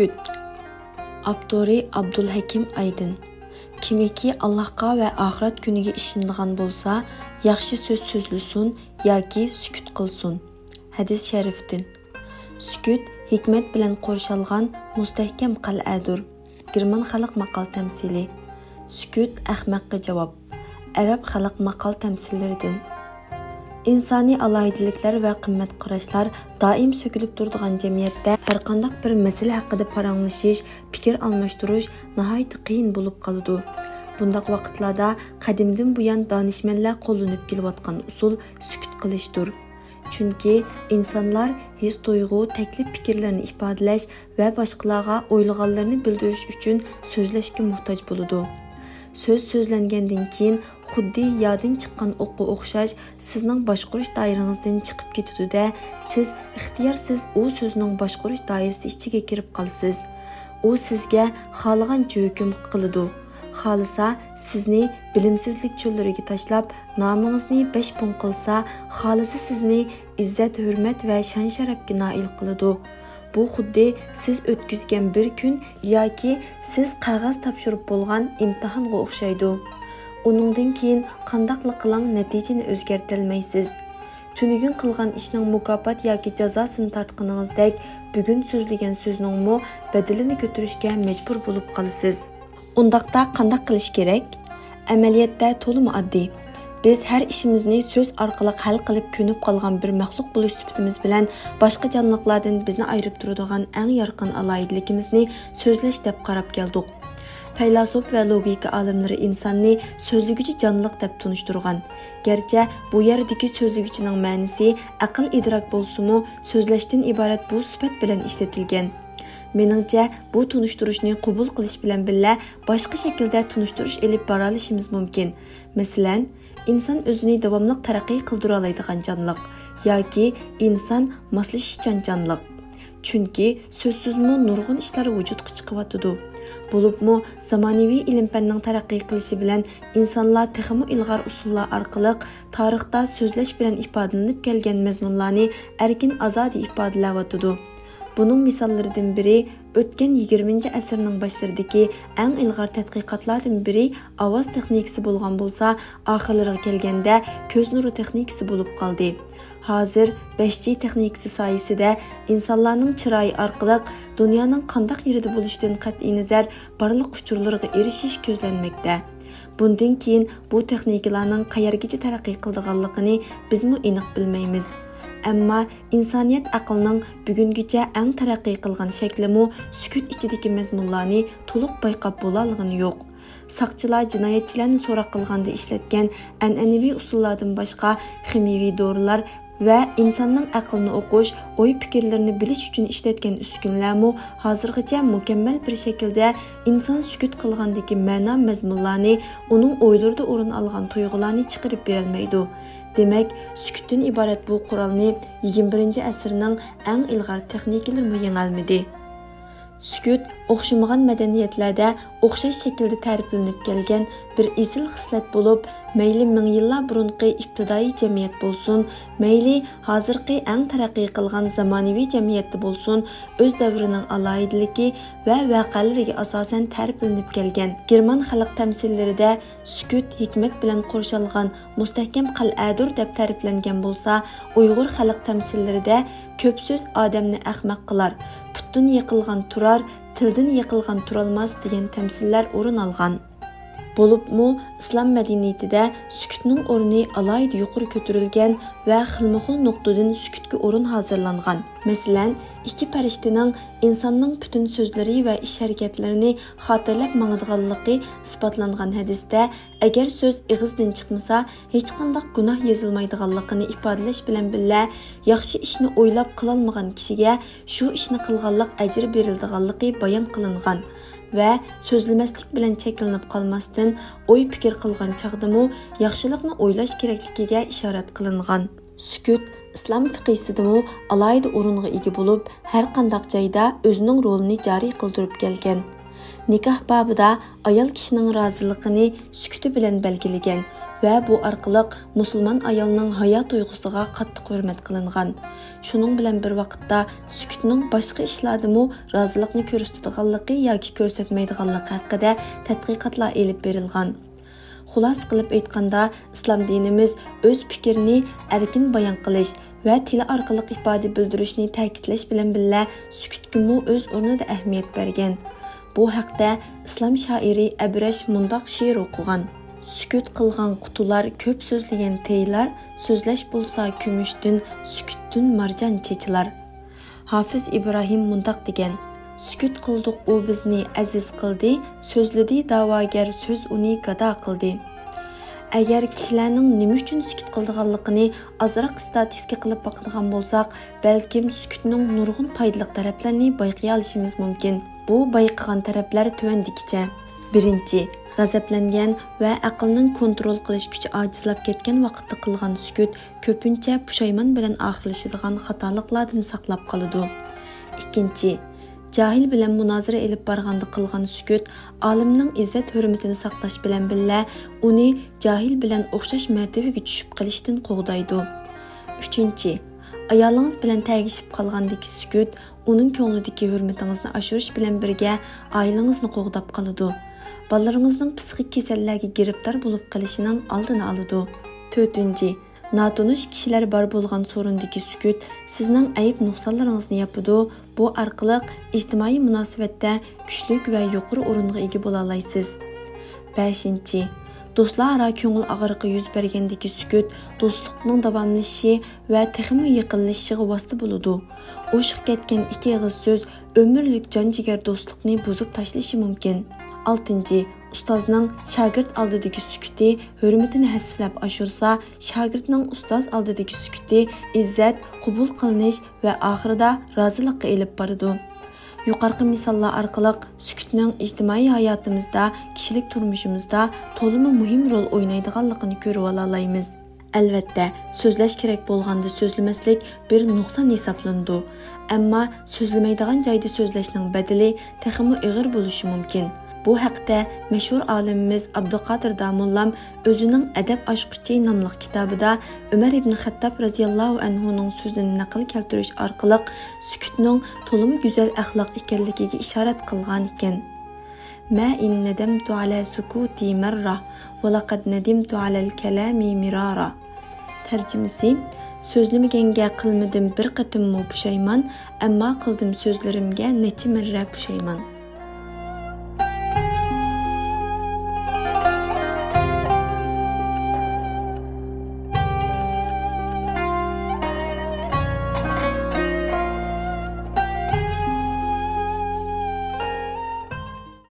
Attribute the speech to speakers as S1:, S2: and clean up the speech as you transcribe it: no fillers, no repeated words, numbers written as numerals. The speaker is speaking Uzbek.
S1: Sükut. Abduri Abdulhakim Aydın. Kimiki Allahqa ve ahiret günüge işindiğen bolsa, yaxşı söz sözlüsün yoki sükut qilsin. Hadis şeriftin. Sükut hikmet bilen qorşalgan mustahkam qal'adur. German xalq maqal temsili. Sükut ahmaqqa cavab. Arab xalq maqal temsilleridir. İnsani alaydilikler ve qimmat qarashlar daim sökülüp durduğun cemiyette her qandaq bir mesele haqqında paranlaşış, fikir almashtirish nahayat qiyin bulup qalıdı. Bundaq vaqtlarda qadimdan buyan danishmanlar qo'llanib kelayotgan usul sükut qilishdir. Chunki insonlar his tuyg'u, taklif fikrlarini ifodalash va boshqalarga o'ylaganlarini bildirish uchun so'zlashga muhtoj bo'ladi. Söz sözlengendan keyin xuddi yoddan chiqqan o'qqa o'xshash sizning boshqarish doirangizdan chiqib ketadi-da, siz ixtiyorsiz u so'zning boshqarish doirasi ichiga kirib qolasiz. U sizga xohlagancha hukm qiladi. Xolasa sizni bilimsizlik cho'llariga tashlab, nomingizni 5 pun qilsa, xolasa sizni izzat, hurmat va shon-sharafga noil qiladi. Bu xuddi siz o'tkazgan bir kun yoki siz qog'oz topshirib bo'lgan imtihonga o'xshaydi. Uningdan keyin qandaqli qiling natijani o'zgartirolmaysiz. Tunugun qilgan ishning mukofot yoki jazosini tortganingizdek, bugun so'zlagan so'zningmi badalini ko'tarishga majbur bo'lib qolasiz. Undaqda qandaq qilish kerak? Amaliyotda to'liq oddiy. Biz her işimizni söz arqali hal qilib ko'nib qolgan bir maxluq bo'lish sifatimiz bilan boshqa jonliqlardan bizni ayirib turadigan eng yorqin alayidligimizni so'zlash deb qarab keldik. Faylasuf va logika olimlari insonni so'zliguchi jonliq deb tunishtirgan. Gerçi bu yerdagi so'zliguchining ma'nosi aql idrok bo'lsa-mu, so'zlashdan iborat bu sifat bilan ishlatilgan. Meningcha bu tunishtirishni qabul qilish bilan birga boshqa shaklda tunishtirish elib bora olishimiz mumkin. Masalan, inson o'zini davomli taraqqiy qildira oladigan jonliq yoki inson moslashishchan jonliq. Chunki so'zsizmi nurg'un ishlar vujudga chiqyotidi. Bo'libmi zamonaviy ilm-fanning taraqqiy qilishi bilan insonlar texmo ilg'or usullar orqali tarixda so'zlash bilan ifodalanib kelgan mazmunlarni erkin azodi ifodalayotidi. Bunun misallaridan biri o'tgan 20-asrning boshlaridagi eng ilg'or tadqiqotlardan biri ovoz texnikasi bo'lgan bo'lsa, oxirlariga kelganda ko'z nuri texnikasi bo'lib qoldi. Hozir 5G texnikasi soyasida insonlarning chiroyi orqali dunyoning qanday yerida bo'lishidan qat'iy nazar barliq uchurlarga erishish ko'zlanmoqda. Bundan keyin bu texnikalarning qayergacha taraqqiy qildiganligini bizmi aniq bilmaymiz. Ammo insoniyat aqlining bugungacha eng taraqqiy qilgan shaklimi sukut ichidagi mazmunlarni to'liq bayqab bo'la olgani yo'q. Saqchilar jinoyatchilarni so'roq qilganda ishlatgan an'anaviy usullardan boshqa ximiyaviy dorilar va insonning aqlini o'qish, o'y fikrlarini bilish uchun ishlatgan uskunlarmi hozirgacha mukammal bir shaklda inson sukut qilgandagi ma'no mazmunlarni, uning o'ylarida o'rin olgan tuyg'ularni chiqarib berolmaydi. Demek, sükutdan ibaret bu qurolni 21-asrning eng ilg'or texnikalarmi yengolmadi. Sükut o'xshamagan madaniyatlarda o'xshash shaklda ta'riflanib kelgan bir isil xislat bo'lib, mayli ming yillar burunqi ibtidoiy jamiyat bo'lsin, mayli hozirgi eng taraqqiy qilgan zamonaviy jamiyatda bo'lsin, o'z davrining alohidaligi va voqealariga asosan ta'riflanib kelgan. German xalq tamsillarida sükut hikmat bilan qo'rshalgan mustahkam qal'adur deb ta'riflangan bo'lsa, Uyg'ur xalq tamsillarida ko'p so'z odamni ahmoq qilar, putdan yiqilgan turar, tildan yiqilgan turolmas degan tamsillar o'rin olgan. Bo'libmi islom madaniyatida sukutning o'rni alohida yuqori ko'tarilgan va xilma-xil nuqtadan sukutga o'rin hozirlangan. Masalan, ikki farishtaning insonning butun so'zlari va ish harakatlarini xotirlab mangadiganligi isbotlangan hadisda, agar so'z ig'izdan chiqmasa, hech qanday gunoh yozilmaydiganligini ifodalash bilan birga, yaxshi ishni o'ylab qilolmagan kishiga shu ishni qilganlik ajr beriladiganligi bayon qilingan. Ve sözlemaslik bilan cheklanib qolmasdan o'y fikr qilgan chaqdimi yaxshilikni o'ylash kerakligiga ishorat qilingan. Sukut islom fiqhisidami alohida o'ringa ega bo'lib, har qanday joyda o'zining rolini joriy qildirib kelgan. Nikoh babida ayol kishining roziligini sukuti bilan belgilagan. va bu orqali musulmon ayolning hayot tuyg'usiga qattiq hurmat qilingan. Shuning bilan bir vaqtda sukutning boshqa ishlardimi rozilikni ko'rsatadiganligi yoki ko'rsatmaydiganligi haqida tadqiqotlar elib berilgan. Xulos qilib aytganda, islom dinimiz o'z fikrini erkin bayon qilish va tili orqali ifoda bildirishni ta'kidlash bilan birga sukutga o'z o'rnida ahamiyat bergan. Bu haqda islom shoiri Abrash mundoq she'r o'qigan. Sükut qilgan qutular ko'p so'zlagan teylar, so'zlash bo'lsa kumushdan, sukutdan marjon chechilar. Hafiz Ibrohim mundoq degan: Sükut qildik u bizni aziz qildi, so'zladi da'vogar so'z uni gado qildi. Agar kishilarning nima uchun sukut qilganligini azroq statistika qilib boqadigan bo'lsak, balkim sukutning nurg'un foydali taraflarini bayqay olishimiz mumkin. Bu bayqagan taraflar tuvandikicha. Birinchi, g'azablangan va aqlning kontrol qilish kuchi ojizlab ketgan vaqtda qilgan sukut ko'pincha pushaymon bilan oxirlashadigan xatoliklardan saqlab qoladi. Ikkinchi, jahil bilan munozara elib borganda qilgan sukut olimning izzat hurmatini saqlash bilan birga uni jahil bilan o'xshash martabaga tushib qolishdan qo'g'daydi. Uchinchi, ayolingiz bilan tagishib qolgandagi sukut uning ko'nglidagi hurmatingizni oshirish bilan birga oilangizni qo'g'dab qoladi. Balalaringizning psixik kasallarga giribdor bo'lib qolishining oldini oladi. To'rtinchi, notanish kishilar bor bo'lgan sorundagi sukut sizning ayib nuqsonlaringizni yopadi. Bu orqali ijtimoiy munosabatda kuchli va yuqori o'ringa ega bo'la olasiz. 5. Do'stlar ara ko'ngil og'riqi yuz bergandagi sukut do'stlikning davomlashishi va texmi yaqinlashishiga vosita bo'ladi. O'shib ketgan ikki og'iz so'z umrlik jon-jigar do'stlikni buzib tashlashi mumkin. 6. Ustozning shogird oldidagi sukuti hurmatini hassislab oshirsa, shogirdning ustoz oldidagi sukuti izzat, qabul qilinish va oxirida rozilikka elib boradi. Yuqorqi misollar orqali sukutning ijtimoiy hayotimizda, kishilik turmushimizda to'liq muhim rol o'ynaydiganligini ko'rib olamiz. Albatta, so'zlash kerak bo'lganda so'zlamaslik bir nuqson hisoblanadi. Ammo so'zlamaydigan joyda so'zlashning badali texmi og'ir bo'lishi mumkin. Bu haqda mashhur olimimiz Abduqodir Damollam o'zining Adab oshquchi nomli kitobida Umar ibn Xattob radhiyallohu anhuning so'zini naql keltirish orqali sukutning to'liq go'zal axloq ekanligiga ishorat qilgan ekan. Ma in nadamtu ala sukuti marra va laqad nadimtu ala al-kalami mirara. Tarjimasi: so'zlamaganga qilmadim bir qatimmo pushaymon, ammo qildim so'zlarimga necha marra pushaymon.